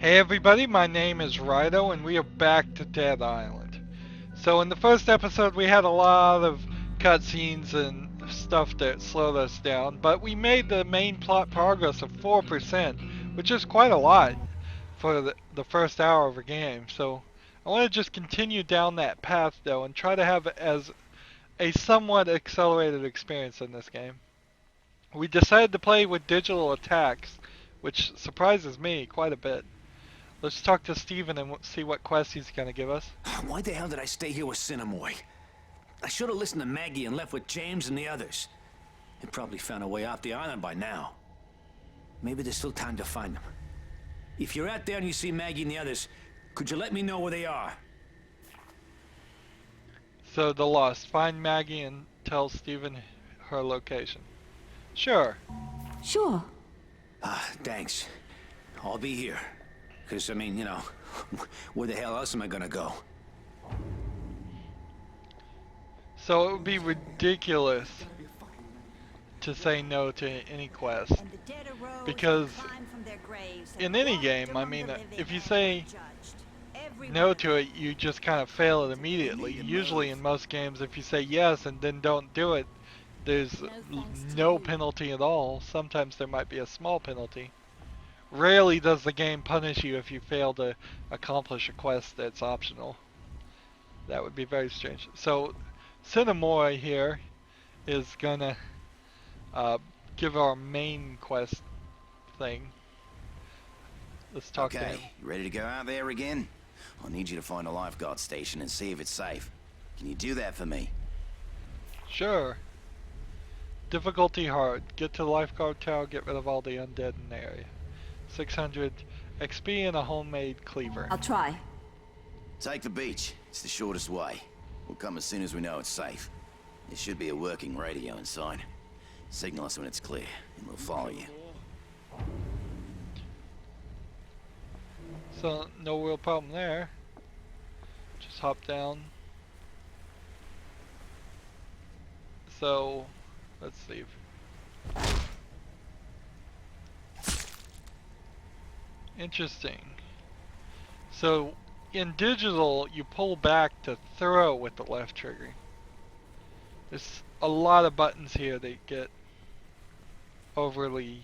Hey everybody, my name is Rydo and we are back to Dead Island. So in the first episode we had a lot of cutscenes and stuff that slowed us down, but we made the main plot progress of 4%, which is quite a lot for the first hour of a game. So I want to just continue down that path though and try to have it as a somewhat accelerated experience in this game. We decided to play with digital attacks, which surprises me quite a bit. Let's talk to Steven and see what quest he's gonna give us. Why the hell did I stay here with Cinemoy? I should have listened to Maggie and left with James and the others. They probably found a way off the island by now. Maybe there's still time to find them. If you're out there and you see Maggie and the others, could you let me know where they are? So the Lost. Find Maggie and tell Steven her location. Sure. Sure. Thanks. I'll be here. Because, I mean, you know, where the hell else am I gonna go? So it would be ridiculous to say no to any quest. Because in any game, I mean, if you say no to it, you just kind of fail it immediately. Usually in most games, if you say yes and then don't do it, there's no penalty at all. Sometimes there might be a small penalty. Rarely does the game punish you if you fail to accomplish a quest that's optional. That would be very strange. So, Cinemoy here is gonna give our main quest thing. Let's talk to him. Okay, you ready to go out there again? I need you to find a lifeguard station and see if it's safe. Can you do that for me? Sure. Difficulty hard. Get to the lifeguard tower, get rid of all the undead in the area. 600 XP and a homemade cleaver. I'll try. Take the beach. It's the shortest way. We'll come as soon as we know it's safe. There should be a working radio inside. Signal us when it's clear, and we'll follow you. So, no real problem there. Just hop down. So, let's see. Interesting. So, in digital, you pull back to throw with the left trigger. There's a lot of buttons here that get overly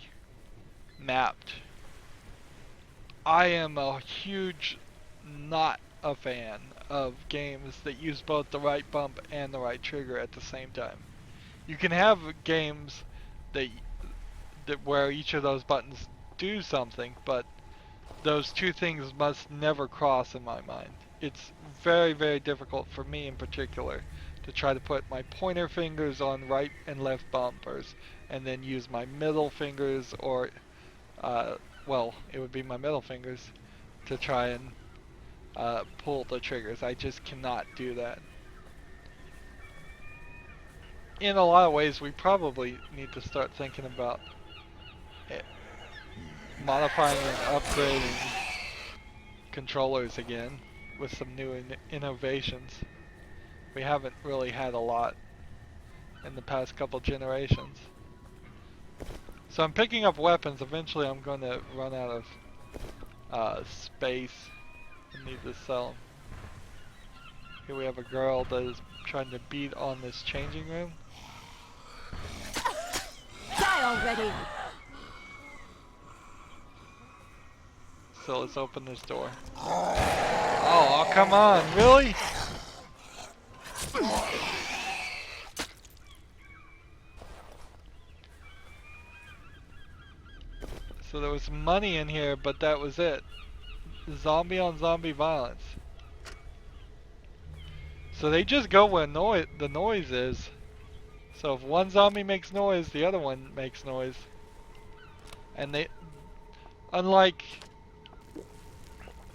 mapped. I am a huge not a fan of games that use both the right bump and the right trigger at the same time. You can have games that where each of those buttons do something, but those two things must never cross in my mind. It's very, very difficult for me in particular to try to put my pointer fingers on right and left bumpers and then use my middle fingers or, well, it would be my middle fingers to try and pull the triggers. I just cannot do that. In a lot of ways, we probably need to start thinking about modifying and upgrading controllers again with some new innovations. We haven't really had a lot in the past couple generations. So I'm picking up weapons. Eventually I'm going to run out of space and need to sell them. Here we have a girl that is trying to beat on this changing room. Die already! So let's open this door. Oh, come on, really? So there was money in here, but that was it. Zombie on zombie violence. So they just go where the noise is. So if one zombie makes noise, the other one makes noise. And they, unlike,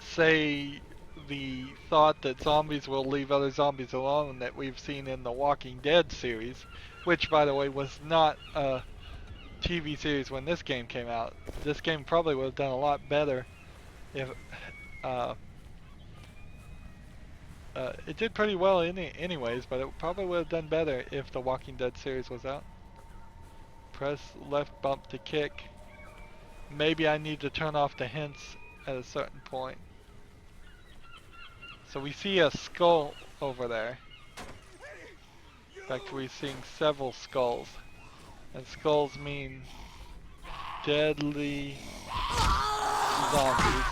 say, the thought that zombies will leave other zombies alone that we've seen in the Walking Dead series, which by the way was not a TV series when this game came out. This game probably would have done a lot better if it did pretty well anyways, but it probably would have done better if the Walking Dead series was out. Press left bump to kick. Maybe I need to turn off the hints at a certain point. So we see a skull over there. In fact, we're seeing several skulls. And skulls mean deadly zombies.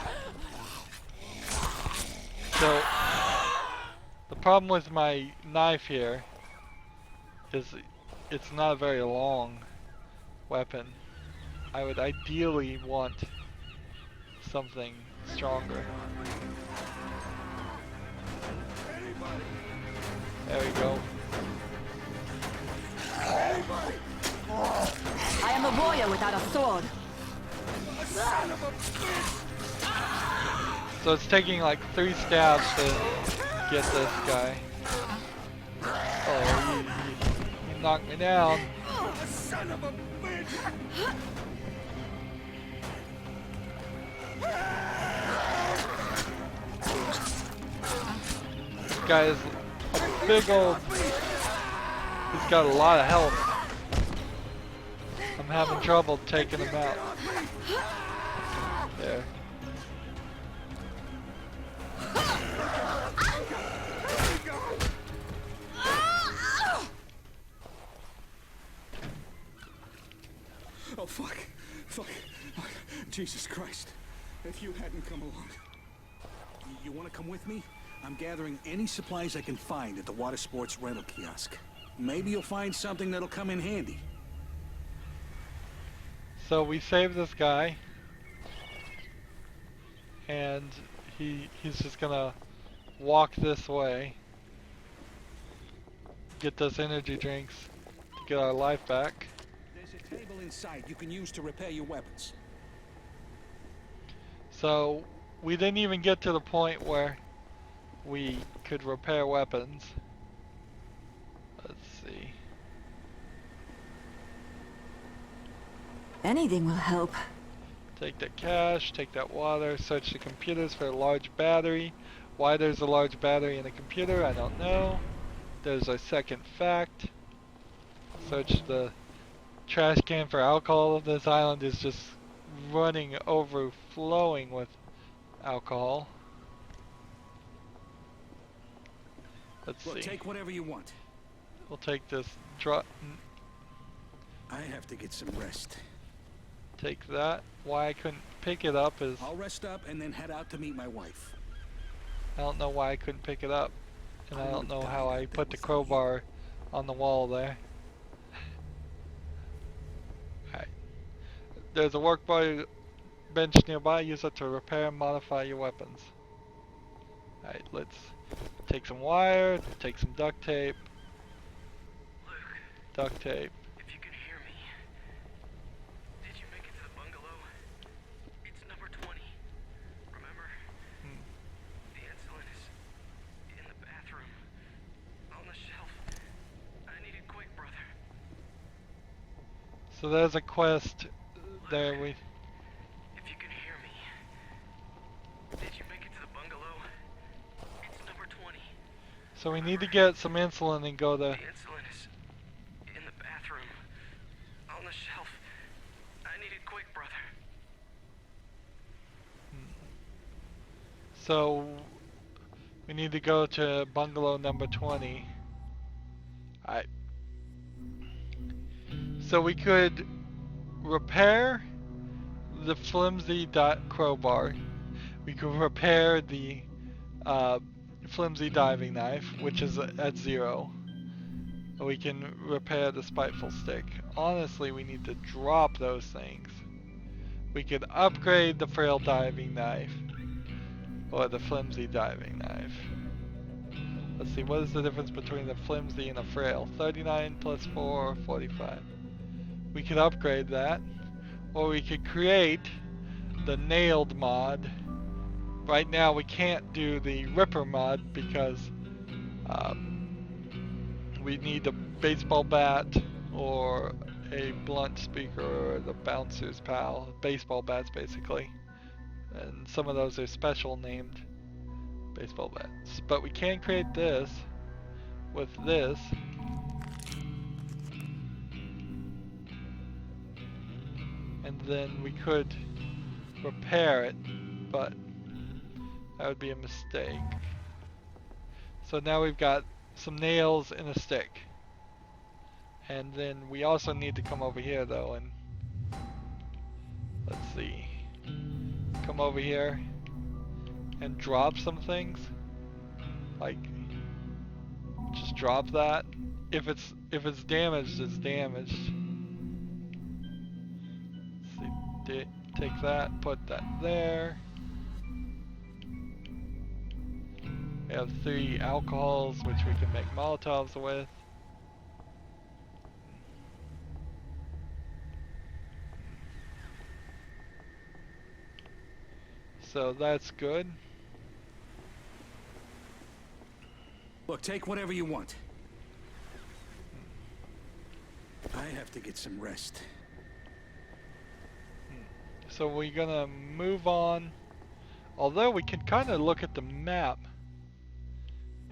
So, the problem with my knife here is it's not a very long weapon. I would ideally want something stronger. There we go. I am a warrior without a sword. So it's taking like 3 stabs to get this guy. Oh, he knocked me down. Son of a bitch! This guy is a big old... He's got a lot of health. I'm having trouble taking him out. There. Oh, fuck. Fuck. Oh, Jesus Christ. If you hadn't come along. You want to come with me? I'm gathering any supplies I can find at the water sports rental kiosk. Maybe you'll find something that'll come in handy. So we save this guy. And he's just gonna walk this way. Get those energy drinks to get our life back. There's a table inside you can use to repair your weapons. So we didn't even get to the point where we could repair weapons. Let's see. Anything will help. Take that cash, take that water, search the computers for a large battery. Why there's a large battery in a computer, I don't know. There's a second fact. Search the trash can for alcohol. This island is just running, overflowing with alcohol. Let's Look, see. take whatever you want. We'll take this drop. I have to get some rest. Take that. Why I couldn't pick it up is I'll rest up and then head out to meet my wife. I don't know why I couldn't pick it up, and I don't know how I put the crowbar on the wall there. Alright. There's a workbench nearby. Use it to repair and modify your weapons. Alright, let's take some wire, take some duct tape. Duct tape. If you can hear me, did you make it to the bungalow? It's number 20. Remember? The insulin is in the bathroom, on the shelf. I need it quick, brother. So there's a quest there. If you can hear me, did you make it to the bungalow? It's number 20. So we need to get some insulin and go The to. insulin is in the bathroom, on the shelf. I need it quick, brother. So we need to go to bungalow number 20. Alright. So we could repair the flimsy crowbar. We could repair the flimsy diving knife, which is at 0. We can repair the spiteful stick. Honestly, we need to drop those things. We could upgrade the frail diving knife or the flimsy diving knife. Let's see, what is the difference between the flimsy and the frail? 39 plus 4, 45. We could upgrade that, or we could create the nailed mod. Right now we can't do the ripper mod because we need a baseball bat or a blunt speaker or the bouncer's pal. Baseball bats basically. And some of those are special named baseball bats. But we can create this with this. And then we could repair it but that would be a mistake. So now we've got some nails and a stick. And then we also need to come over here though and let's see. Come over here and drop some things. Like just drop that. If it's damaged, it's damaged. Let's see. Take that, put that there. We have 3 alcohols which we can make Molotovs with. So that's good. Look, take whatever you want. I have to get some rest. So we're gonna move on. Although we can kind of look at the map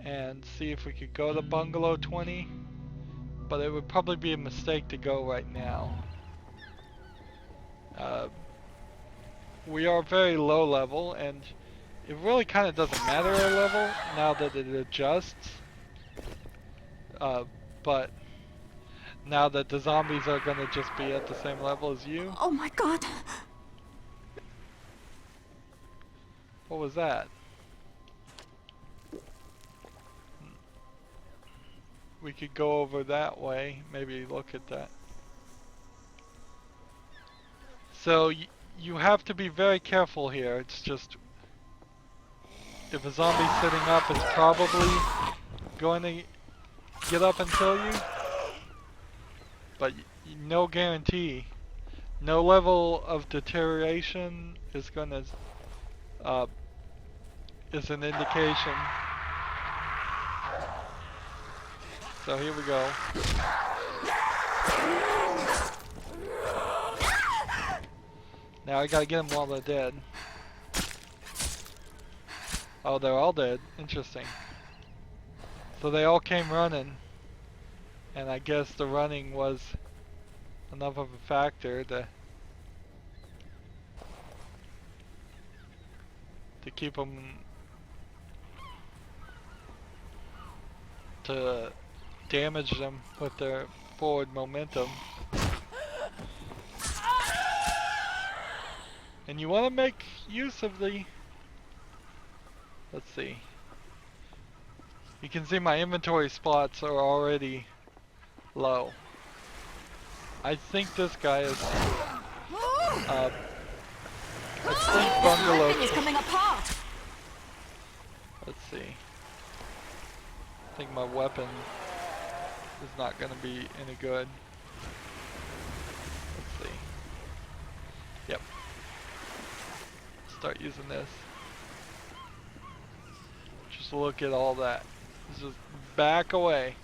and see if we could go to bungalow 20, but it would probably be a mistake to go right now. We are very low level, and it really kind of doesn't matter our level now that it adjusts. But now that the zombies are gonna just be at the same level as you. Oh my god. What was that? We could go over that way, maybe look at that. So you have to be very careful here. It's just, if a zombie's sitting up, it's probably going to get up and kill you. But no guarantee. No level of deterioration is going to, is an indication. So here we go. Now I gotta get them while they're dead. Oh, they're all dead. Interesting. So they all came running. And I guess the running was enough of a factor to keep them, to damage them with their forward momentum. And you want to make use of the, let's see, you can see my inventory spots are already low. I think this guy is, I think bungalow. Everything is coming apart. Let's see. I think my weapon is not going to be any good. Let's see. Yep. Start using this. Just look at all that. Just back away.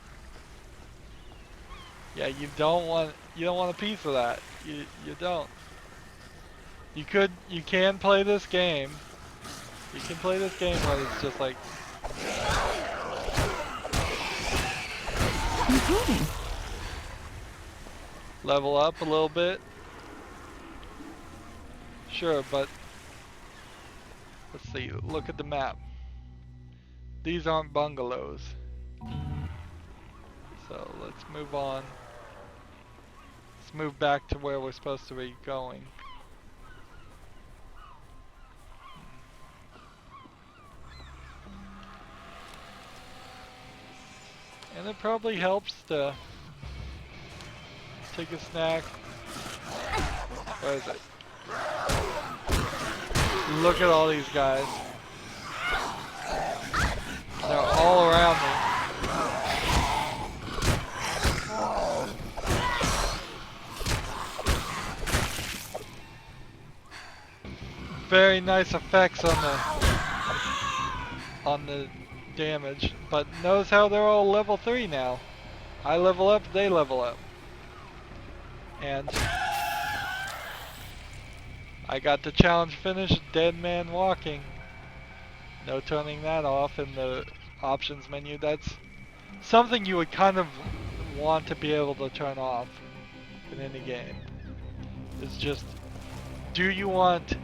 Yeah, you don't want a piece of that. You don't. You can play this game. You can play this game where it's just like Improving. level up a little bit. Sure, but let's see, look at the map. These aren't bungalows. So let's move on. Let's move back to where we're supposed to be going. And it probably helps to take a snack. Where is it? Look at all these guys. They're all around me. Very nice effects on the damage, but notice how they're all level 3 now. I level up, they level up. And I got the challenge finished, dead man walking. No turning that off in the options menu. That's something you would kind of want to be able to turn off in any game. It's just, do you want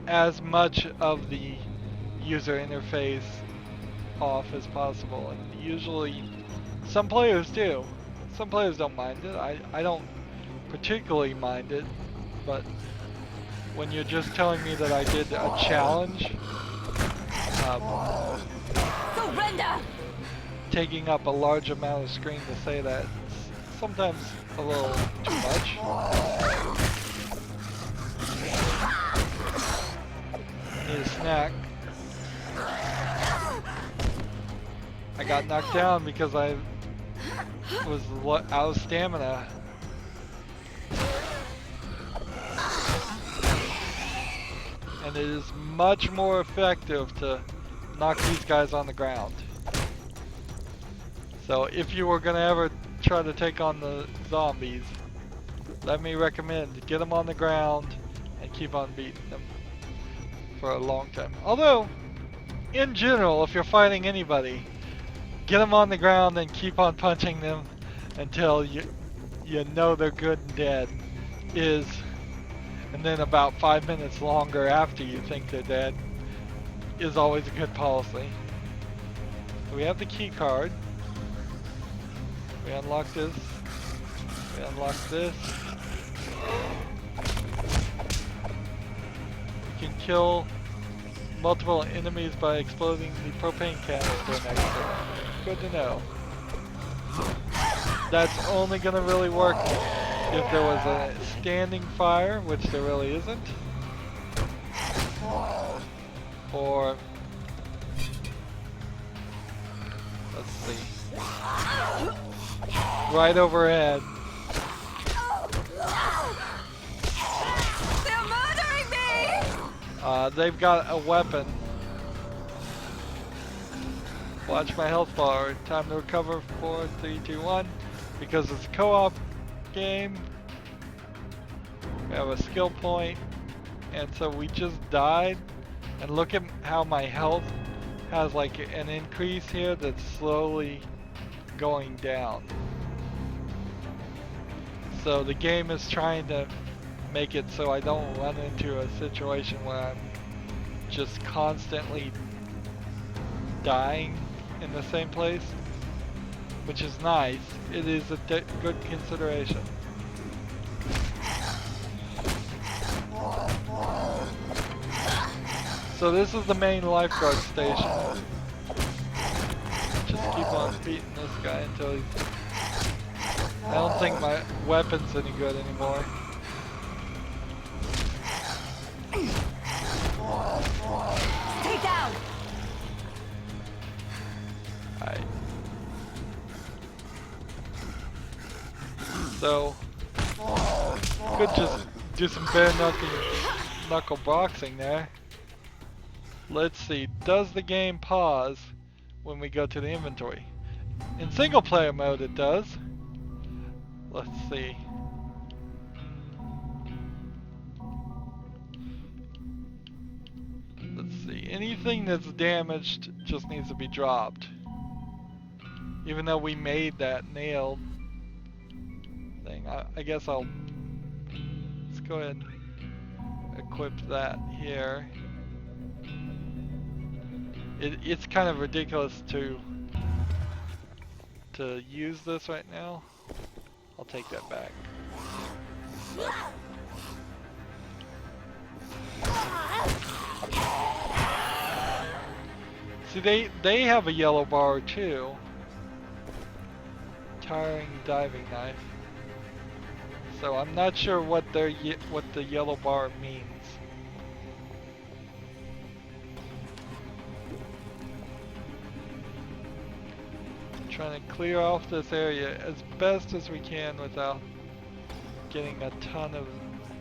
as much of the user interface off as possible, and usually some players do. Some players don't mind it. I don't particularly mind it, but when you're just telling me that I did a challenge, Surrender! taking up a large amount of screen to say that, it's sometimes a little too much. I need a snack. I got knocked down because I was out of stamina. And it is much more effective to knock these guys on the ground. So if you were gonna ever try to take on the zombies, let me recommend get them on the ground and keep on beating them for a long time. Although, in general, if you're fighting anybody, get them on the ground and keep on punching them until you know they're good and dead. And then about 5 minutes longer after you think they're dead is always a good policy. So we have the key card. We unlock this. We unlock this. We can kill multiple enemies by exploding the propane canister next to them. Good to know. That's only gonna really work if there was a standing fire, which there really isn't. Or, let's see, right overhead. They're murdering me! They've got a weapon. Watch my health bar. Time to recover. 4, 3, 2, 1. Because it's a co-op game, we have a skill point, and so we just died. And look at how my health has like an increase here that's slowly going down. So the game is trying to make it so I don't run into a situation where I'm just constantly dying in the same place, which is nice. It is a good consideration. So this is the main lifeguard station. Just keep on beating this guy until he's... I don't think my weapon's any good anymore. Stay down! Alright. So, could just do some bare knuckle boxing there. Let's see, does the game pause when we go to the inventory? In single player mode it does. Let's see. Let's see, anything that's damaged just needs to be dropped. Even though we made that nailed thing, I guess let's go ahead and equip that here. It's kind of ridiculous to use this right now. I'll take that back. See, they have a yellow bar too. Tiring diving knife. So I'm not sure what the yellow bar means. Trying to clear off this area as best as we can without getting a ton of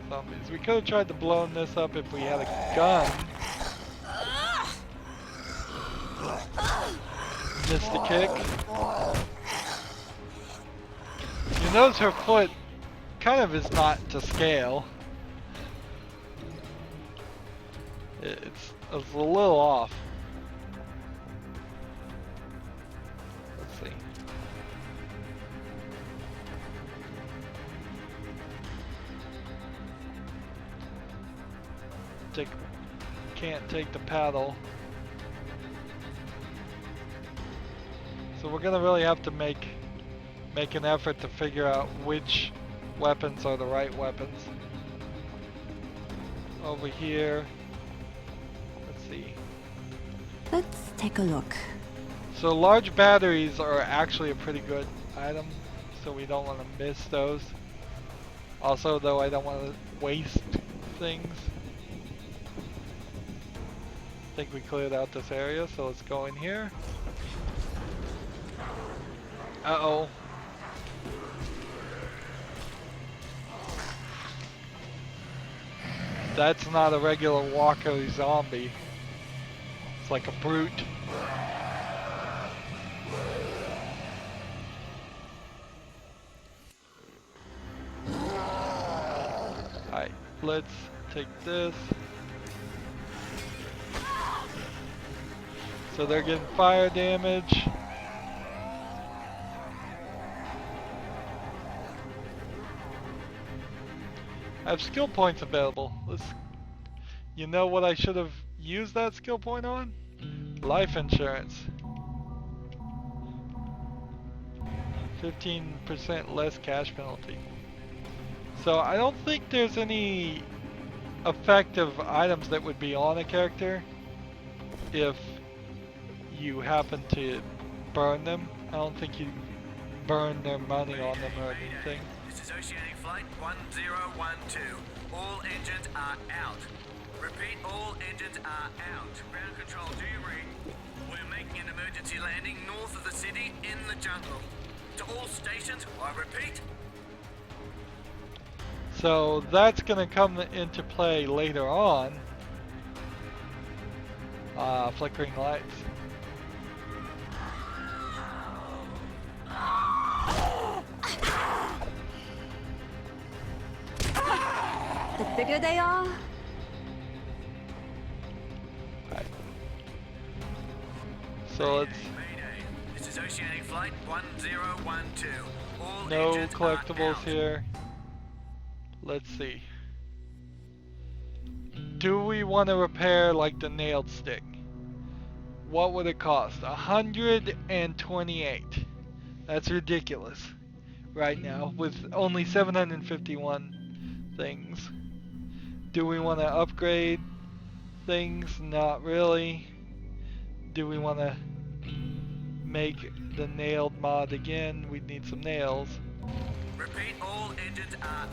zombies. We could have tried to blow this up if we had a gun. Missed the kick. You notice her foot kind of is not to scale. It's a little off. Let's see. can't take the paddle. So we're gonna really have to make an effort to figure out which weapons are the right weapons. Over here, let's see. Let's take a look. So large batteries are actually a pretty good item, so we don't want to miss those. Also, though, I don't want to waste things. I think we cleared out this area, so let's go in here. Uh-oh. That's not a regular walker zombie. It's like a brute. Alright, let's take this. So they're getting fire damage. I have skill points available. You know what I should have used that skill point on? Life insurance. 15% less cash penalty. So I don't think there's any effective items that would be on a character if you happen to burn them. I don't think you burn their money on them or anything. This is Oceanic Flight 1012. All engines are out. Repeat, all engines are out. Ground control, do you read? We're making an emergency landing north of the city in the jungle. To all stations, I repeat. So that's going to come into play later on. Flickering lights. The bigger they are, Right. So let's This is Oceanic Flight 1012. All no engines are collectibles out. here. Let's see. Do we want to repair like the nailed stick? What would it cost? 128. That's ridiculous right now with only 751 things. Do we want to upgrade things? Not really. Do we want to make the nailed mod again? We'd need some nails. Repeat, all engines are out.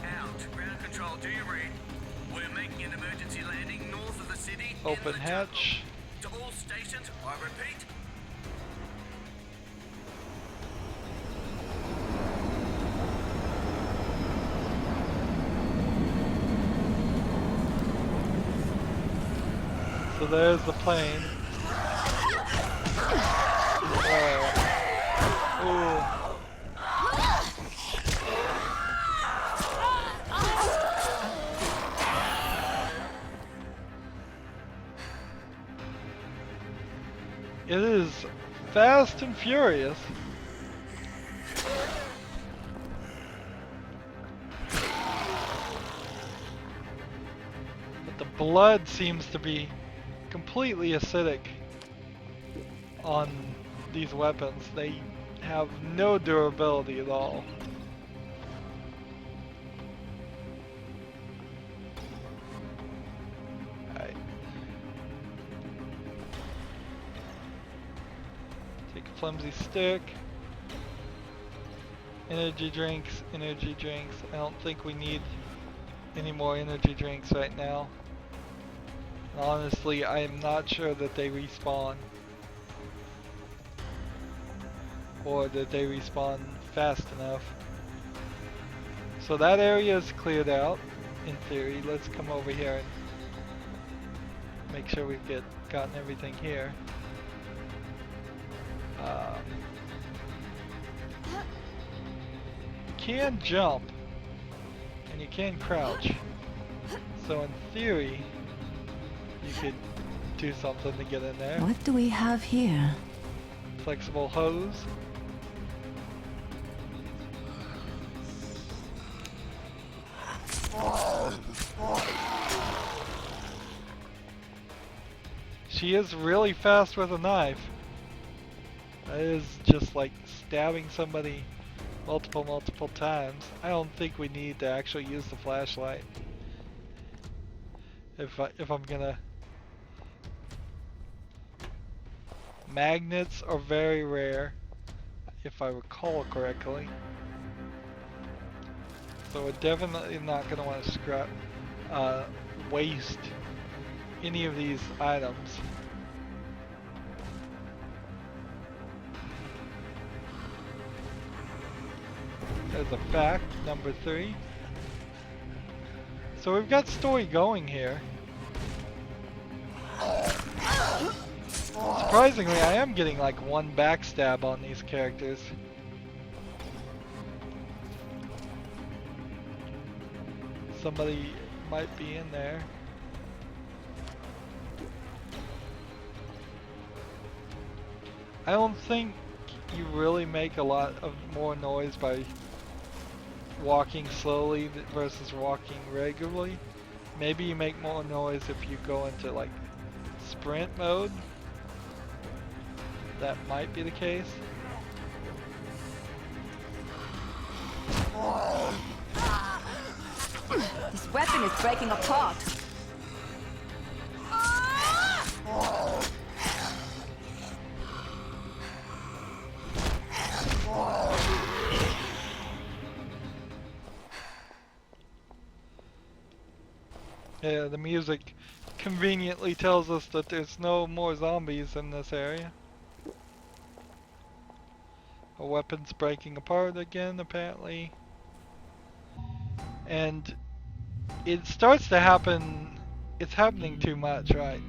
Ground control, do you read? We're making an emergency landing north of the city. Open hatch. To all stations, I repeat. So there's the plane. Ooh. It is fast and furious. But the blood seems to be completely acidic on these weapons. They have no durability at all. Alright. Take a flimsy stick. Energy drinks, energy drinks. I don't think we need any more energy drinks right now. Honestly, I am not sure that they respawn. Or that they respawn fast enough. So that area is cleared out, in theory. Let's come over here and make sure we've gotten everything here. You can jump, and you can crouch. So in theory, you could do something to get in there. what do we have here? Flexible hose. she is really fast with a knife. That is just like stabbing somebody multiple times. I don't think we need to actually use the flashlight. If I'm gonna... Magnets are very rare, if I recall correctly. So we're definitely not gonna want to waste any of these items. There's a fact, number 3. So we've got story going here. Surprisingly, I am getting like one backstab on these characters. Somebody might be in there. I don't think you really make a lot of more noise by walking slowly versus walking regularly. Maybe you make more noise if you go into like sprint mode. That might be the case. This weapon is breaking apart. Yeah, the music conveniently tells us that there's no more zombies in this area. A weapon's breaking apart again, apparently. And it starts to happen, it's happening too much, right?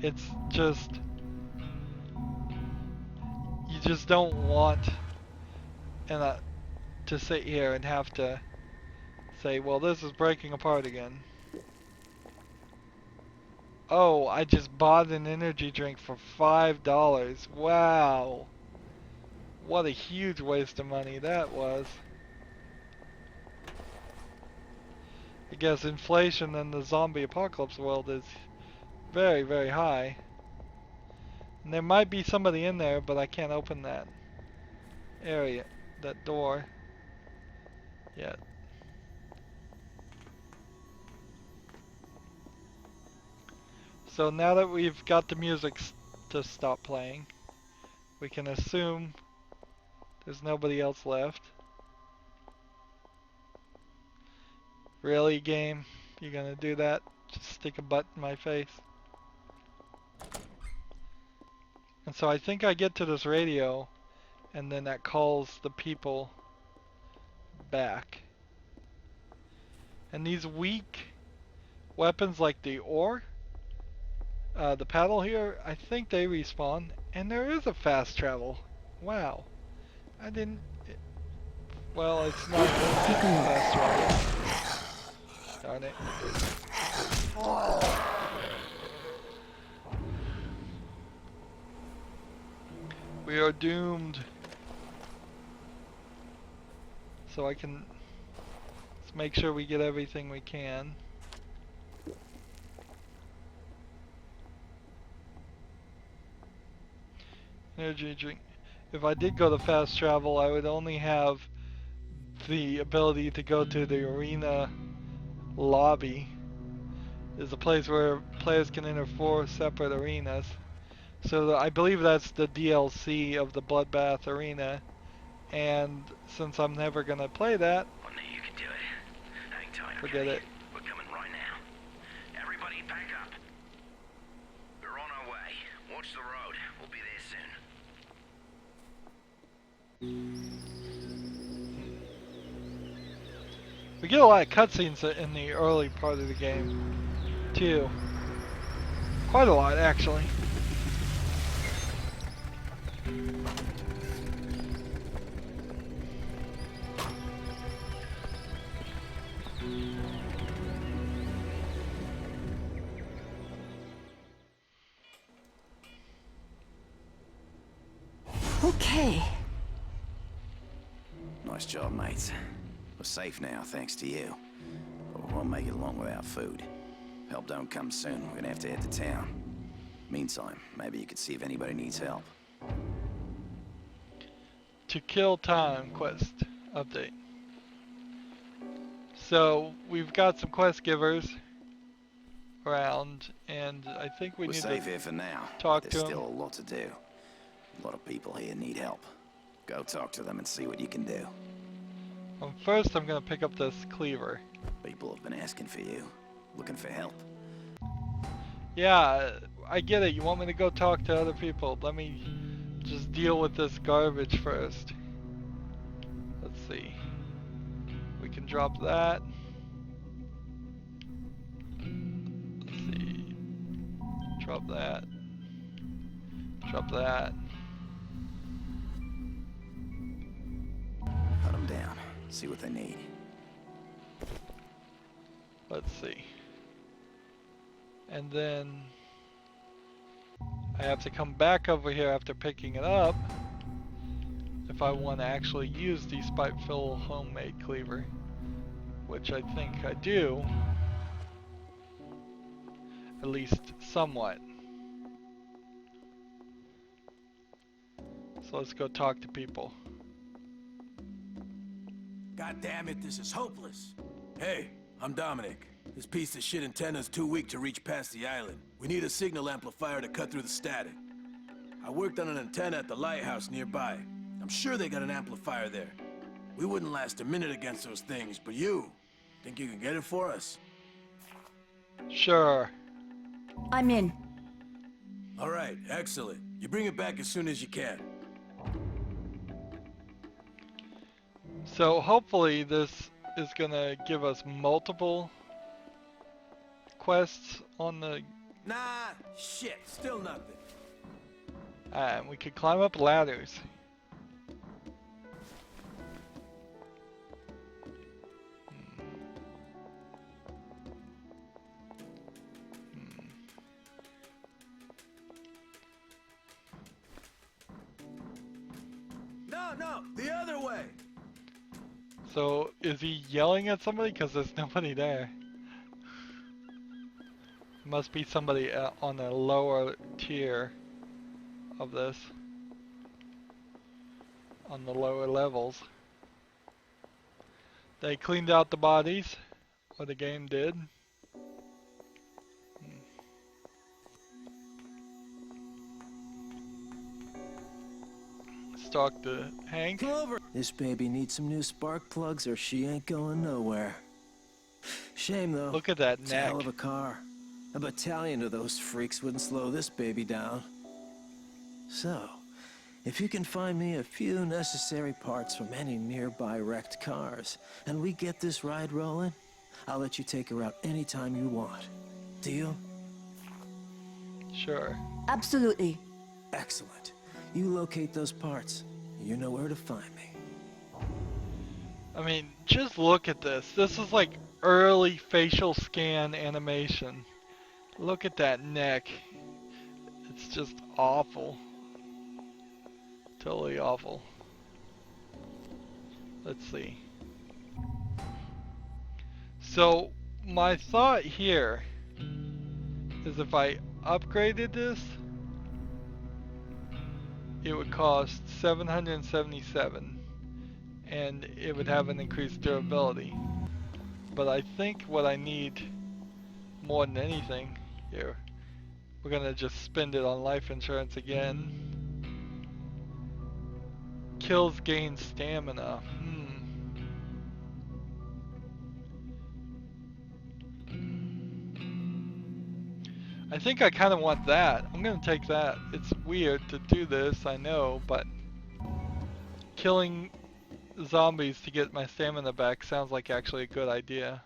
It's just, you just don't want to sit here and have to say, well, this is breaking apart again. Oh, I just bought an energy drink for $5. Wow. What a huge waste of money that was. I guess inflation in the zombie apocalypse world is very, very high. And there might be somebody in there, but I can't open that area, that door yet. So now that we've got the music to stop playing, we can assume there's nobody else left. Really, game? You gonna do that? Just stick a butt in my face? And so I think I get to this radio, and then that calls the people back. And these weak weapons like the oar, the paddle here, I think they respawn. And there is a fast travel. Wow. I didn't... well, it's not fast travel. Darn it. We are doomed. So let's make sure we get everything we can. Energy drink. If I did go to fast travel, I would only have the ability to go to the arena lobby. There's a place where players can enter 4 separate arenas. So I believe that's the DLC of the Bloodbath Arena. And since I'm never gonna play that, I knew you could do it. Hang tight, forget okay? it. We're coming right now. Everybody pack up. We're on our way. Watch the road. We'll be there soon. We get a lot of cutscenes in the early part of the game, too. Quite a lot, actually. Okay. Nice job, mates. We're safe now, thanks to you. But we won't make it long without food. Help don't come soon, we're gonna have to head to town. Meantime, maybe you could see if anybody needs help. To kill time quest update. So we've got some quest givers around, and I think we We're need safe to here for now, but talk there's to still them. a lot to do. A lot of people here need help. Go talk to them and see what you can do. First, I'm gonna pick up this cleaver. People have been asking for you, looking for help. Yeah, I get it. You want me to go talk to other people. Let me just deal with this garbage first. Let's see. We can drop that. Let's see. Drop that. Drop that. Hunt them down, see what they need. Let's see. And then I have to come back over here after picking it up if I want to actually use the spiteful homemade cleaver, which I think I do, at least somewhat. So let's go talk to people. God damn it, this is hopeless. Hey, I'm Dominic. This piece of shit antenna's too weak to reach past the island. We need a signal amplifier to cut through the static. I worked on an antenna at the lighthouse nearby. I'm sure they got an amplifier there. We wouldn't last a minute against those things, but you, think you can get it for us? Sure. I'm in. All right, excellent. You bring it back as soon as you can. So hopefully this is gonna give us multiple quests on the, Nah, shit, still nothing. and we could climb up ladders. No, the other way. So is he yelling at somebody? Because there's nobody there. Must be somebody on a lower tier of this. On the lower levels. They cleaned out the bodies, or the game did. Stalk the Hank. Come over. This baby needs some new spark plugs or she ain't going nowhere. Shame though. Look at that It's a neck. hell of a car. A battalion of those freaks wouldn't slow this baby down. So, if you can find me a few necessary parts from any nearby wrecked cars, and we get this ride rolling, I'll let you take her out anytime you want. Deal? Sure. Absolutely. Excellent. You locate those parts. You know where to find me. I mean, just look at this. This is like early facial scan animation. Look at that neck. It's just awful. Totally awful. Let's see. So, my thought here is if I upgraded this, it would cost $777 and it would have an increased durability. But I think what I need more than anything here, we're gonna just spend it on life insurance again. Kills gain stamina. I think I kind of want that. I'm gonna take that. It's weird to do this, I know, but killing zombies to get my stamina back sounds like actually a good idea.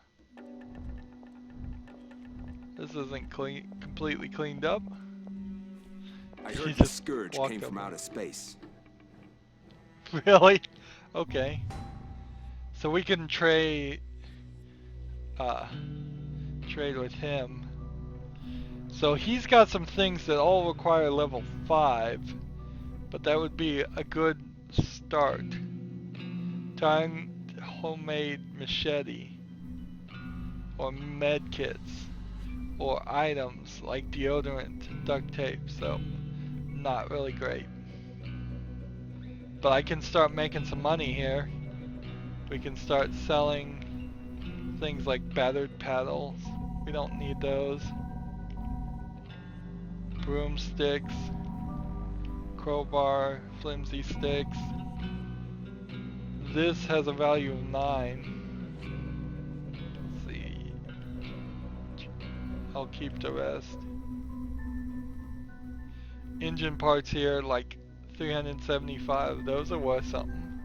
This isn't completely cleaned up. I He heard the just scourge walked came from over. outer space. Really? Okay. So we can trade with him. So he's got some things that all require level 5, but that would be a good start. Time homemade machete or med kits. or items like deodorant, duct tape, so not really great. But I can start making some money here. We can start selling things like battered paddles. We don't need those. Broomsticks, crowbar, flimsy sticks. This has a value of 9. Let's see. I'll keep the rest. Engine parts here, like 375. Those are worth something.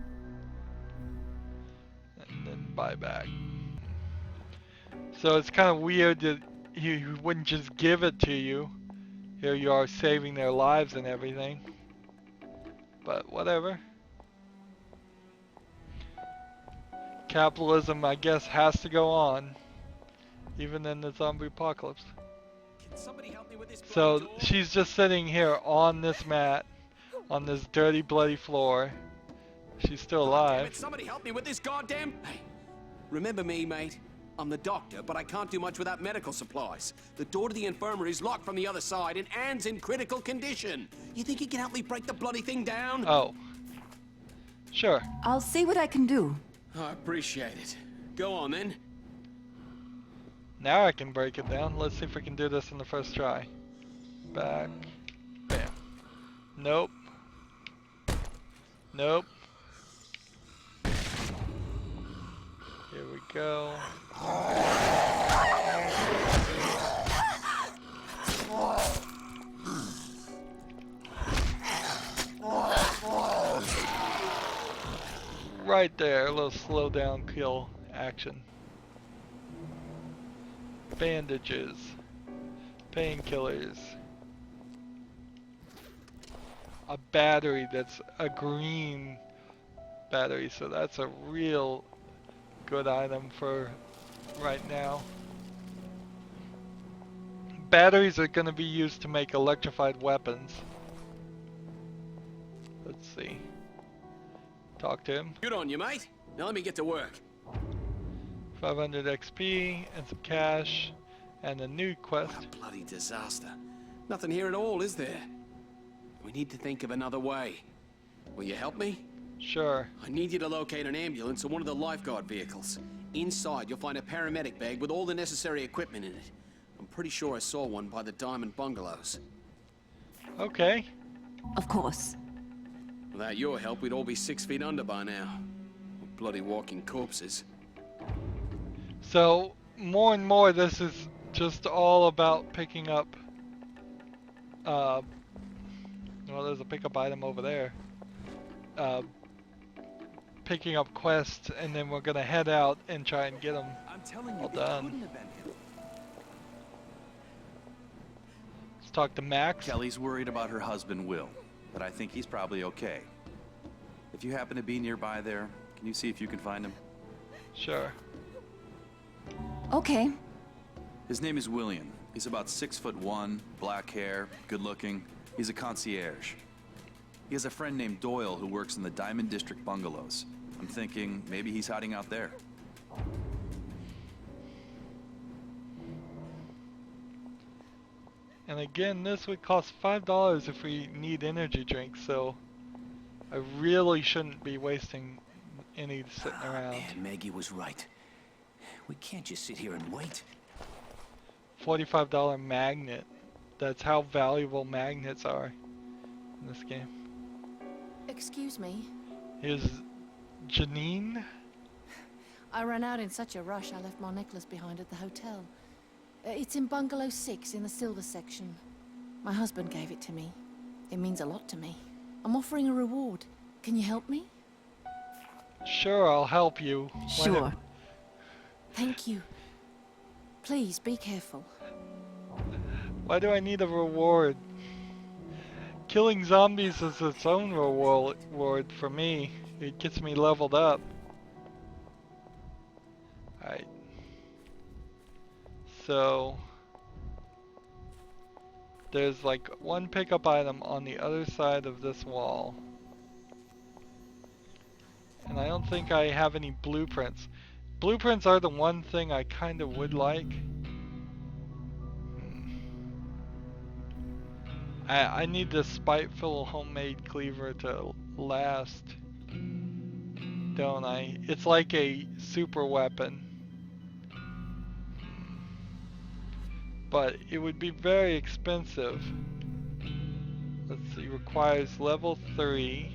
And then buy back. So it's kind of weird that he wouldn't just give it to you. Here you are saving their lives and everything. But whatever. Capitalism, I guess, has to go on. Even in the zombie apocalypse. Can somebody help me with this So bloody door? she's just sitting here on this mat, on this dirty, bloody floor. She's still Damn alive. it, somebody help me with this goddamn... Hey, remember me, mate? I'm the doctor, but I can't do much without medical supplies. The door to the infirmary is locked from the other side, and Anne's in critical condition. You think you can help me break the bloody thing down? Oh. Sure. I'll see what I can do. I appreciate it. Go on, then. Now I can break it down. Let's see if we can do this in the first try. Back. Bam. Nope. Nope. Here we go. Right there, a little slow down kill action. Bandages, painkillers, a battery that's a green battery, so that's a real good item for right now. Batteries are going to be used to make electrified weapons. Let's see. Talk to him. Good on you, mate. Now let me get to work. 500 XP and some cash and a new quest. What a bloody disaster. Nothing here at all, is there? We need to think of another way. Will you help me? Sure. I need you to locate an ambulance or one of the lifeguard vehicles. Inside, you'll find a paramedic bag with all the necessary equipment in it. I'm pretty sure I saw one by the Diamond Bungalows. Okay. Of course. Without your help, we'd all be 6 feet under by now. We're bloody walking corpses. So, more and more, this is just all about picking up, well, there's a pickup item over there. Picking up quests, and then we're gonna head out and try and get them I'm telling you, all it done. couldn't have been him. Let's talk to Max. Kelly's worried about her husband, Will, but I think he's probably okay. If you happen to be nearby there, can you see if you can find him? Sure. Okay. His name is William. He's about 6'1", black hair, good looking. He's a concierge. He has a friend named Doyle who works in the Diamond District bungalows. I'm thinking maybe he's hiding out there. And again, this would cost $5 if we need energy drinks, so I really shouldn't be wasting any sitting around. Man, Maggie was right. We can't just sit here and wait. $45 magnet. That's how valuable magnets are in this game. Excuse me. Here's Janine. I ran out in such a rush I left my necklace behind at the hotel. It's in bungalow 6 in the silver section. My husband gave it to me. It means a lot to me. I'm offering a reward. Can you help me? Sure, I'll help you. Sure. Thank you. Please be careful. Why do I need a reward? Killing zombies is its own reward for me. It gets me leveled up. Alright. So there's like one pickup item on the other side of this wall. And I don't think I have any blueprints. Blueprints are the one thing I kind of would like. I need this spiteful homemade cleaver to last, don't I? It's like a super weapon. But it would be very expensive. Let's see, requires level 3.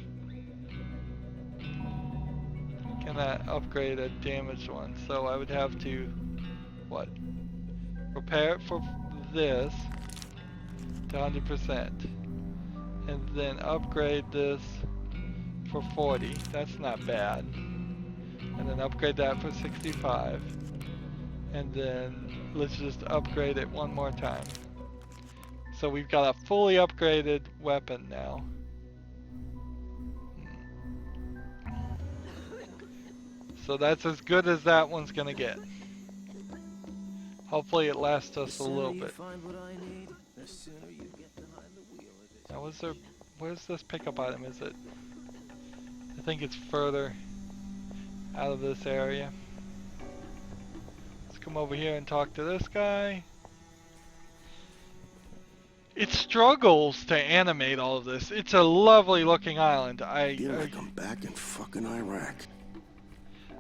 Can I upgrade a damaged one? So I would have to, what? Repair it for this to 100%. And then upgrade this for 40. That's not bad. And then upgrade that for 65. And then let's just upgrade it one more time. So we've got a fully upgraded weapon now. So that's as good as that one's gonna get. Hopefully it lasts us a little bit. Now where's this pickup item? Is it? I think it's further out of this area. Let's come over here and talk to this guy. It struggles to animate all of this. It's a lovely looking island. Feel like I'm back in fucking Iraq.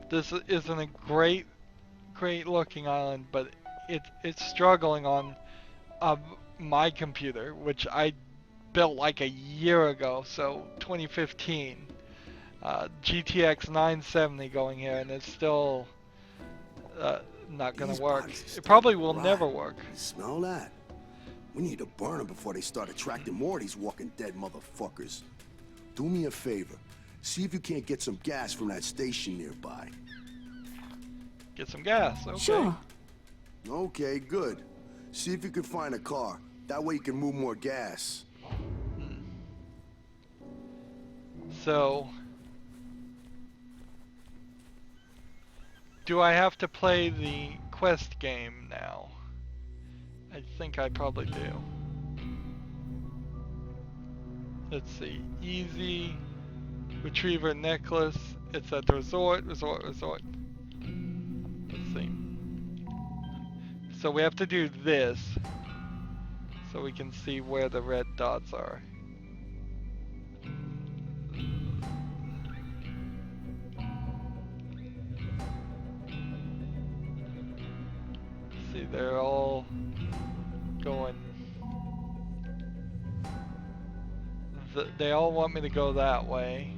This isn't a great looking island, but it's struggling on my computer, which I built like a year ago, so 2015. GTX 970 going here, and it's still not gonna work. It probably will never work. Smell that? We need to burn them before they start attracting more of these walking dead motherfuckers. Do me a favor. See if you can't get some gas from that station nearby. Get some gas, okay. Sure. Okay, good. See if you can find a car. That way you can move more gas. So, do I have to play the quest game now? I think I probably do. Let's see. Easy. Retriever necklace. It's at the resort. Let's see. So we have to do this so we can see where the red dots are. See, they're all going. They all want me to go that way.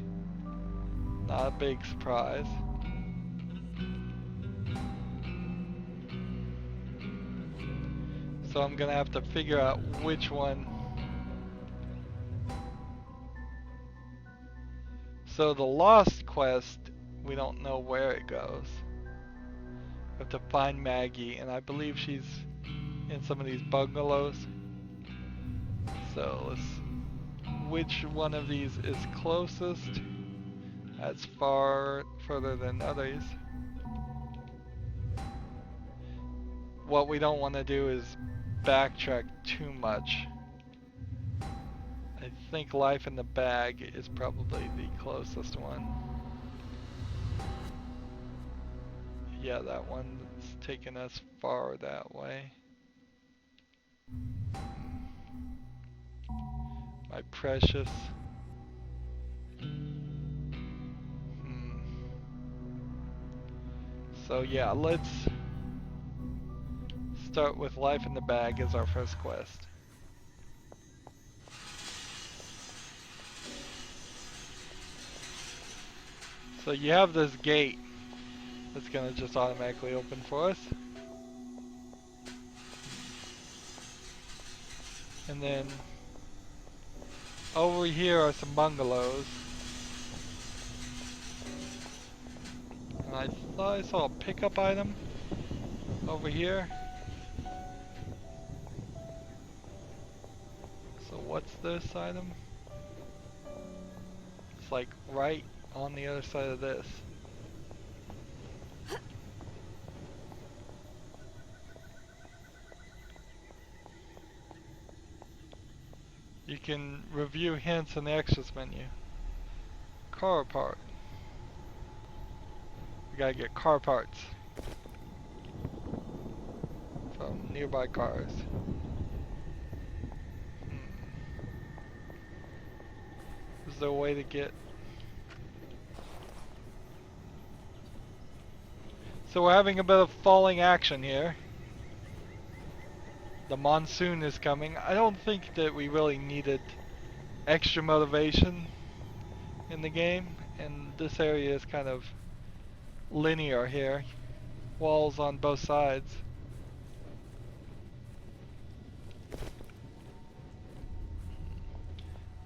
Not a big surprise. So I'm gonna have to figure out which one. So the Lost quest, we don't know where it goes. We have to find Maggie, and I believe she's in some of these bungalows. So which one of these is closest? That's further than others. What we don't want to do is backtrack too much. I think Life in the Bag is probably the closest one. Yeah, that one's taking us far that way. My precious. So yeah, let's start with Life in the Bag as our first quest. So you have this gate that's gonna just automatically open for us. And then over here are some bungalows. And I thought I saw a pickup item over here. So what's this item? It's like right on the other side of this. You can review hints in the extras menu. Car part. We gotta get car parts from nearby cars. Is there a way to get... So we're having a bit of falling action here. The monsoon is coming. I don't think that we really needed extra motivation in the game, and this area is kind of linear here. Walls on both sides.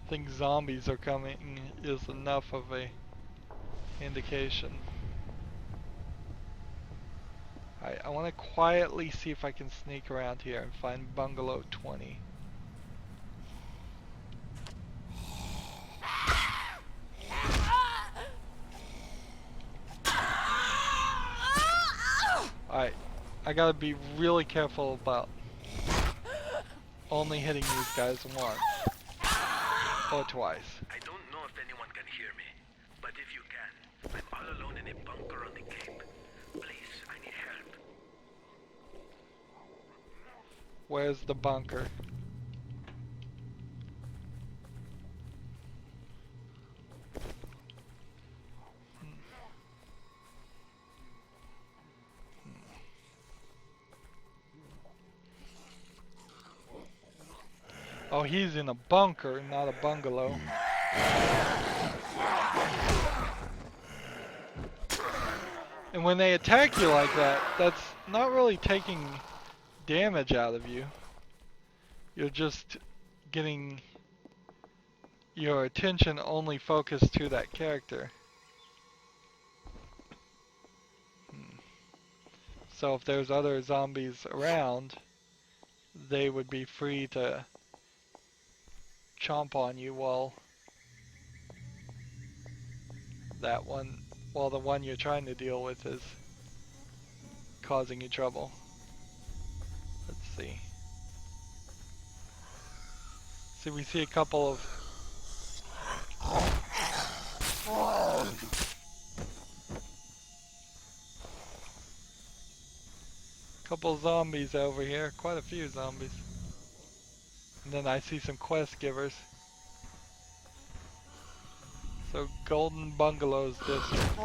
I think zombies are coming is enough of a indication. Alright, I want to quietly see if I can sneak around here and find bungalow 20. Alright, I gotta be really careful about only hitting these guys once. Or twice. I don't know if anyone can hear me, but if you can, I'm all alone in a bunker on the Cape. Please, I need help. Where's the bunker? Oh, he's in a bunker, not a bungalow. And when they attack you like that, that's not really taking damage out of you. You're just getting your attention only focused to that character. So if there's other zombies around, they would be free to chomp on you while the one you're trying to deal with is causing you trouble. Let's see. See, we see a couple of zombies over here, quite a few zombies. And then I see some quest givers. So Golden Bungalows District.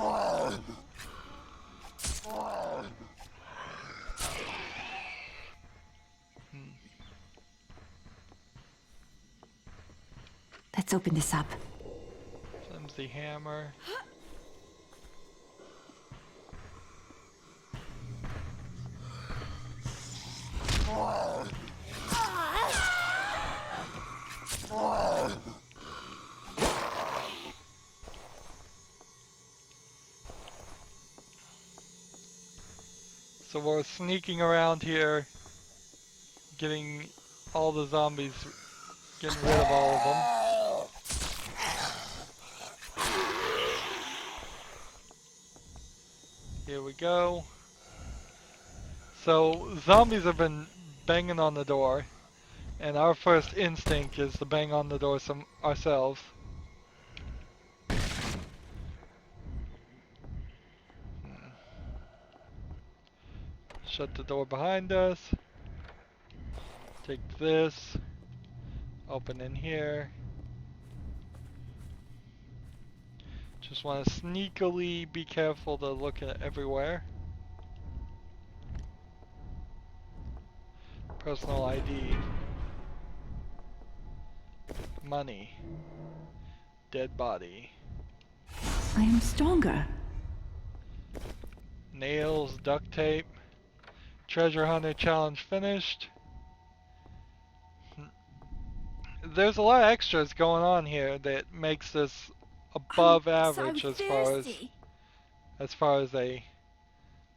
Let's open this up. Flimsy hammer. So we're sneaking around here, getting all the zombies, getting rid of all of them. Here we go. So zombies have been banging on the door, and our first instinct is to bang on the door ourselves. Shut the door behind us. Take this. Open in here. Just want to sneakily be careful to look at everywhere. Personal ID. Money. Dead body. I am stronger. Nails, duct tape. Treasure hunter challenge finished. There's a lot of extras going on here that makes this above average so as far as a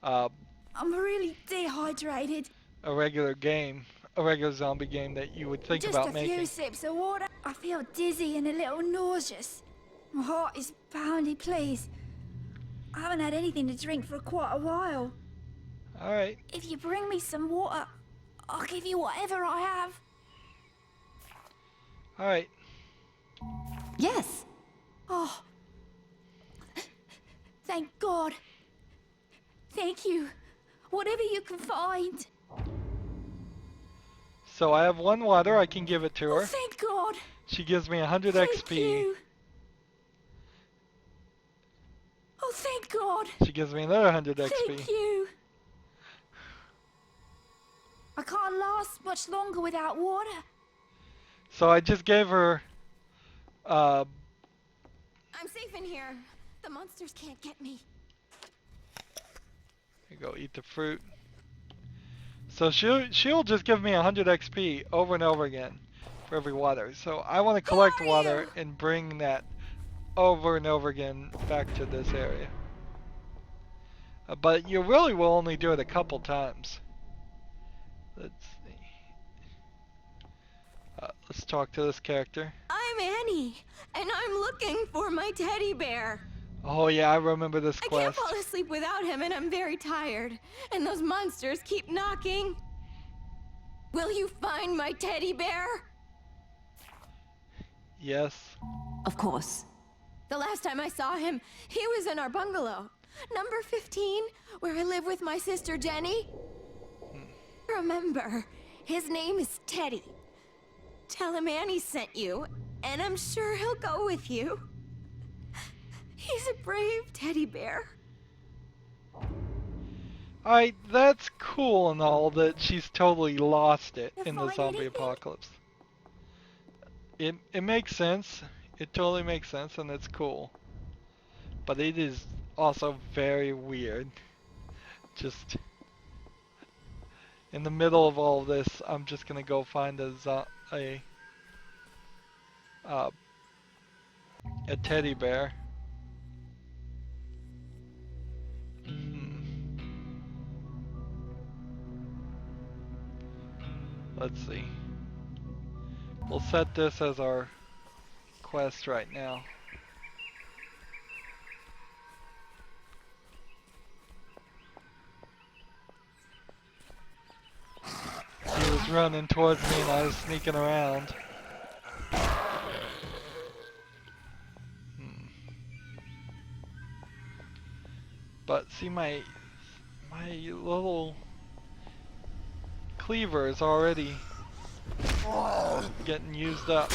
I'm really dehydrated. a regular zombie game that you would think about making. Just a few sips of water. I feel dizzy and a little nauseous. My heart is pounding, please. I haven't had anything to drink for quite a while. Alright. If you bring me some water, I'll give you whatever I have. Alright. Yes. Oh. Thank God. Thank you. Whatever you can find. So I have one water, I can give it to her. Oh, thank God. She gives me 100 Thank XP. you. God! She gives me another 100 XP. Thank you! I can't last much longer without water. So I just gave her I'm safe in here. The monsters can't get me. you go eat the fruit. So she'll just give me 100 XP over and over again for every water. So I want to collect water and bring that over and over again back to this area. But you really will only do it a couple times. Let's see. Let's talk to this character. I'm Annie, and I'm looking for my teddy bear. Oh yeah, I remember this I quest. can't fall asleep without him, and I'm very tired. And those monsters keep knocking. Will you find my teddy bear? Yes. Of course. The last time I saw him, he was in our bungalow. Number 15, where I live with my sister Jenny. Remember, his name is Teddy. Tell him Annie sent you, and I'm sure he'll go with you. He's a brave teddy bear. Alright, that's cool and all that she's totally lost it in the find zombie anything? apocalypse. It makes sense. It totally makes sense and it's cool. But it is also very weird. Just in the middle of all this, I'm just gonna go find a teddy bear. Let's see. We'll set this as our quest right now. He was running towards me and I was sneaking around. But see, my little cleaver is already getting used up.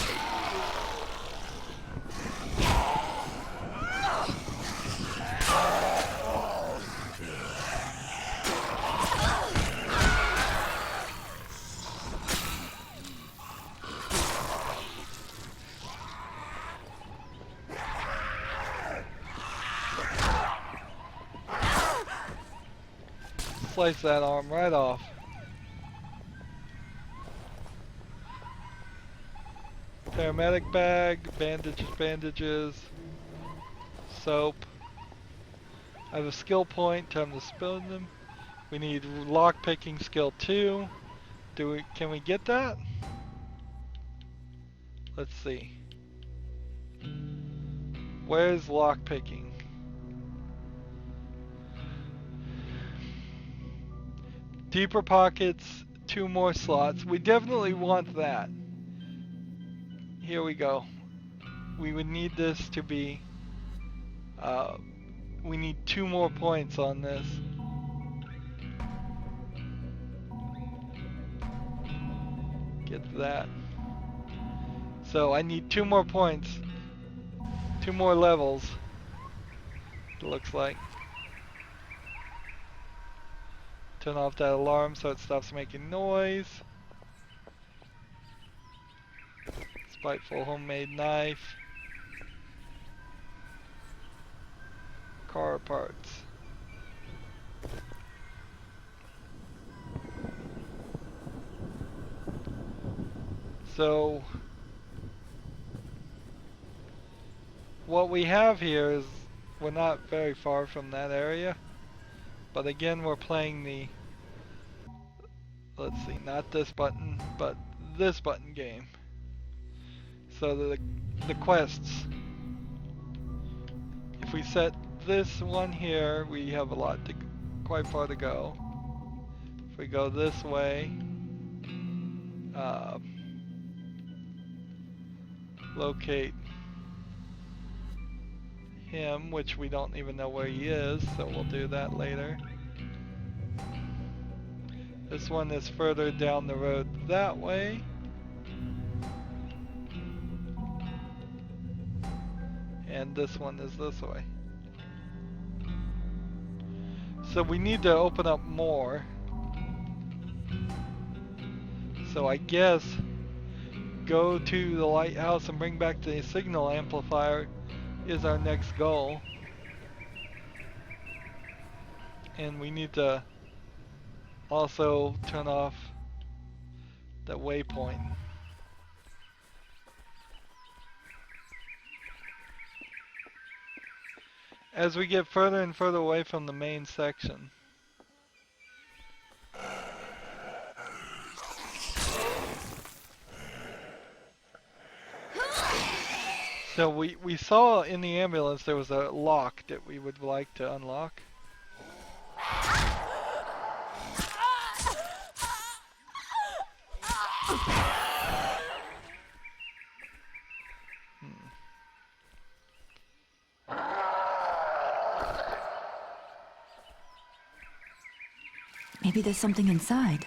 Slice that arm right off. Paramedic bag, bandages, soap. I have a skill point, time to spend them. We need lockpicking skill 2. Can we get that? Let's see. Where's lockpicking? Deeper pockets, 2 more slots. We definitely want that. Here we go. We would need this to be, we need 2 more points on this. Get that. So I need 2 more points. 2 more levels. It looks like. Turn off that alarm so it stops making noise. Spiteful homemade knife. Car parts. So what we have here is we're not very far from that area. But again, we're playing the, let's see, not this button, but this button game. So the quests. If we set this one here, we have quite far to go. If we go this way, locate him, which we don't even know where he is, so we'll do that later. This one is further down the road that way. And this one is this way. So we need to open up more. So I guess go to the lighthouse and bring back the signal amplifier is our next goal. And we need to also turn off the waypoint. As we get further and further away from the main section. So we saw in the ambulance there was a lock that we would like to unlock. Maybe there's something inside.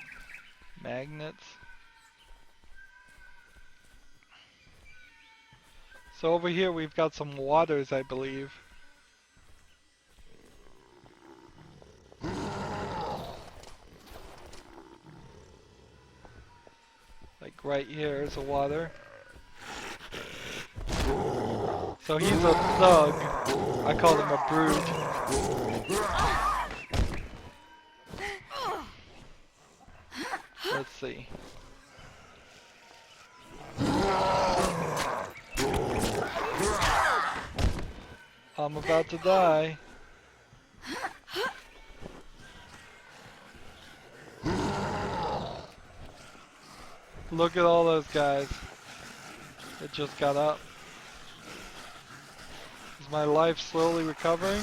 Magnets. So over here we've got some waters, I believe. Like right here is a water. So he's a thug. I call him a brute. Let's see. I'm about to die. Look at all those guys that just got up. Is my life slowly recovering?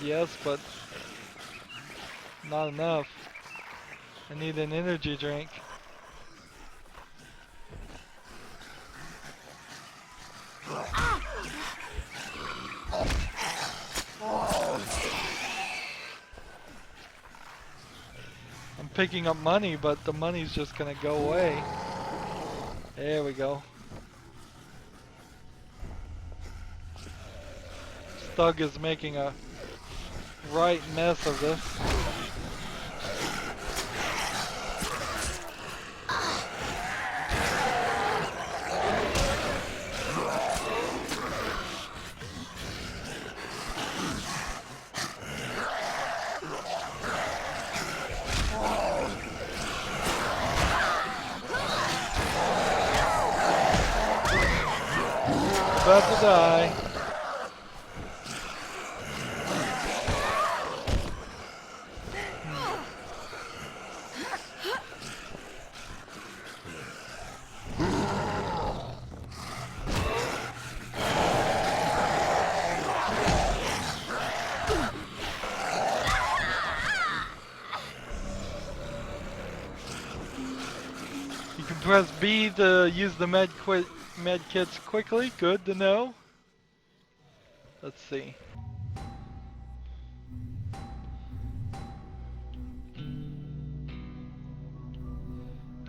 Yes, but not enough. I need an energy drink. I'm picking up money, but the money's just gonna go away. There we go. Thug is making a right mess of this. About to die. You can press B to use the med kits quickly. Good to know. Let's see.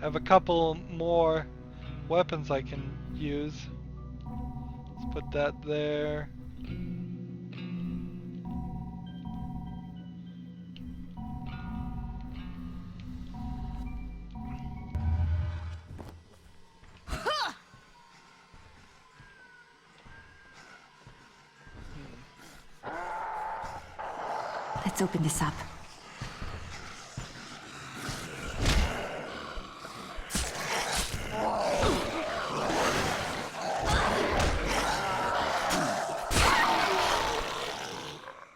I have a couple more weapons I can use. Let's put that there. Let's open this up.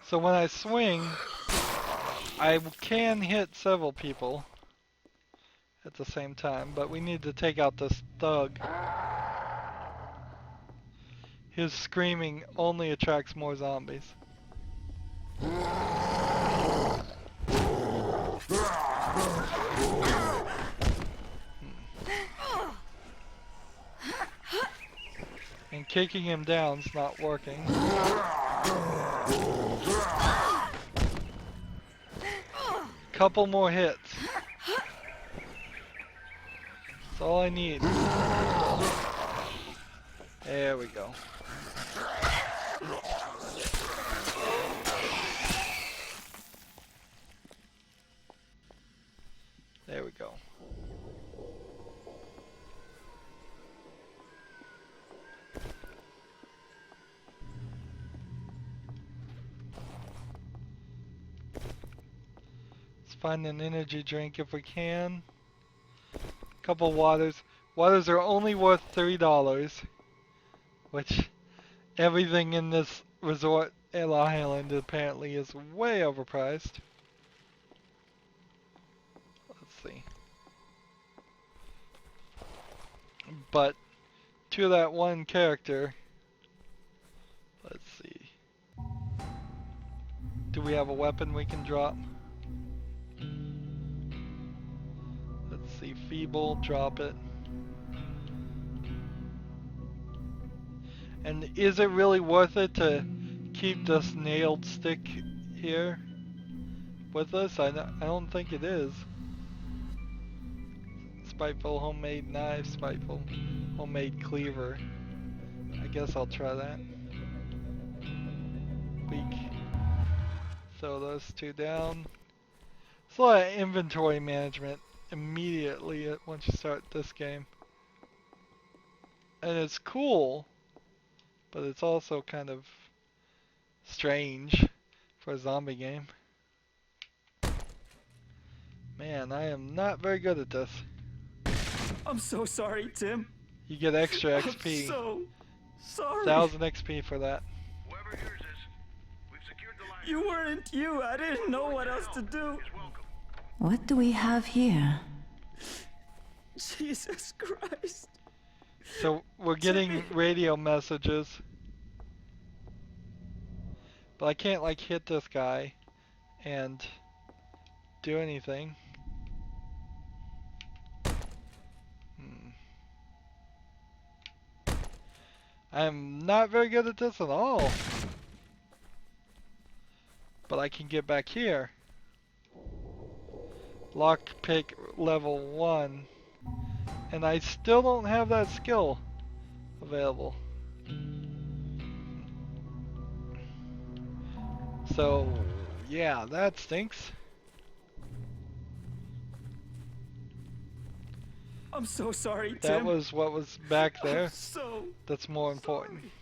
So when I swing, I can hit several people at the same time, but we need to take out this thug. His screaming only attracts more zombies. And kicking him down's not working. Couple more hits. That's all I need. There we go. There we go. Let's find an energy drink if we can. Couple waters. Waters are only worth $3, which everything in this resort at Long Island apparently is way overpriced. Let's see. But to that one character, let's see. Do we have a weapon we can drop? Let's see, feeble, drop it. And is it really worth it to keep this nailed stick here with us? I don't think it is. Spiteful homemade knife, spiteful homemade cleaver. I guess I'll try that. Weak. Throw those two down. It's a lot of inventory management immediately once you start this game. And it's cool, but it's also kind of strange for a zombie game. Man, I am not very good at this. I'm so sorry, Tim. You get extra XP. I'm so sorry. 1,000 XP for that. Whoever hears this, we've secured the line. You weren't you. I didn't know what else to do. What do we have here? Jesus Christ. So we're getting radio messages. But I can't like hit this guy and do anything. I'm not very good at this at all. But I can get back here. Lockpick level 1. And I still don't have that skill available. So, yeah, that stinks. I'm so sorry, Tim. That was what was back there. That's more important. Sorry.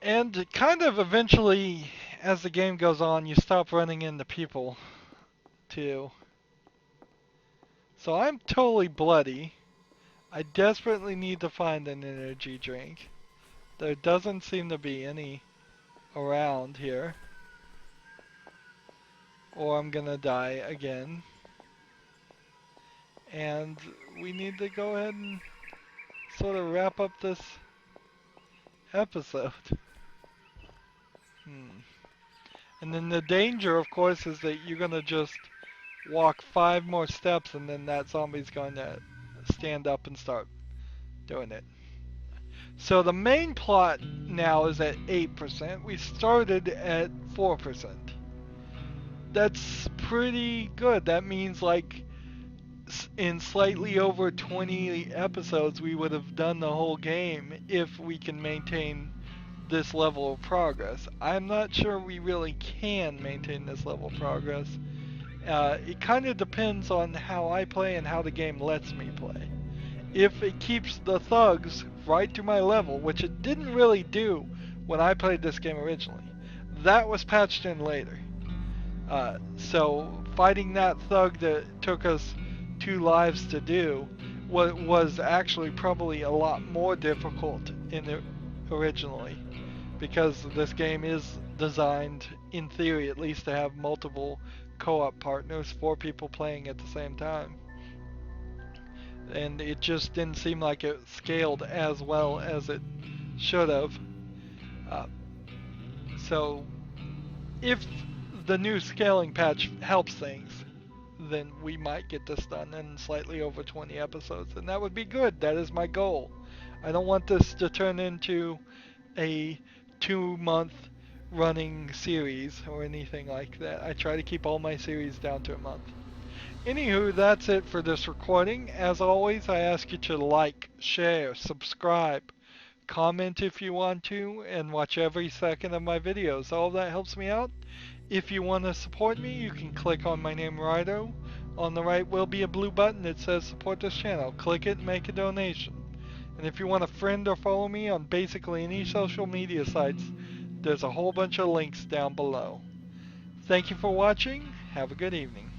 And kind of eventually, as the game goes on, you stop running into people, too. So I'm totally bloody. I desperately need to find an energy drink. There doesn't seem to be any around here. Or I'm gonna die again. And we need to go ahead and sort of wrap up this episode. And then the danger, of course, is that you're gonna just walk 5 more steps and then that zombie's going to stand up and start doing it. So the main plot now is at 8%. We started at 4%. That's pretty good. That means like in slightly over 20 episodes we would have done the whole game if we can maintain this level of progress. I'm not sure we really can maintain this level of progress. It kind of depends on how I play and how the game lets me play. If it keeps the thugs right to my level, which it didn't really do when I played this game originally, that was patched in later. So fighting that thug that took us 2 lives to do was actually probably a lot more difficult originally, because this game is designed, in theory at least, to have multiple co-op partners, 4 people playing at the same time. And it just didn't seem like it scaled as well as it should have. So if the new scaling patch helps things, then we might get this done in slightly over 20 episodes, and that would be good. That is my goal. I don't want this to turn into a 2-month running series or anything like that. I try to keep all my series down to a month. Anywho, that's it for this recording. As always, I ask you to like, share, subscribe, comment if you want to, and watch every second of my videos. All of that helps me out. If you want to support me, you can click on my name, Rydo. On the right will be a blue button that says support this channel. Click it and make a donation. And if you want to friend or follow me on basically any social media sites, there's a whole bunch of links down below. Thank you for watching. Have a good evening.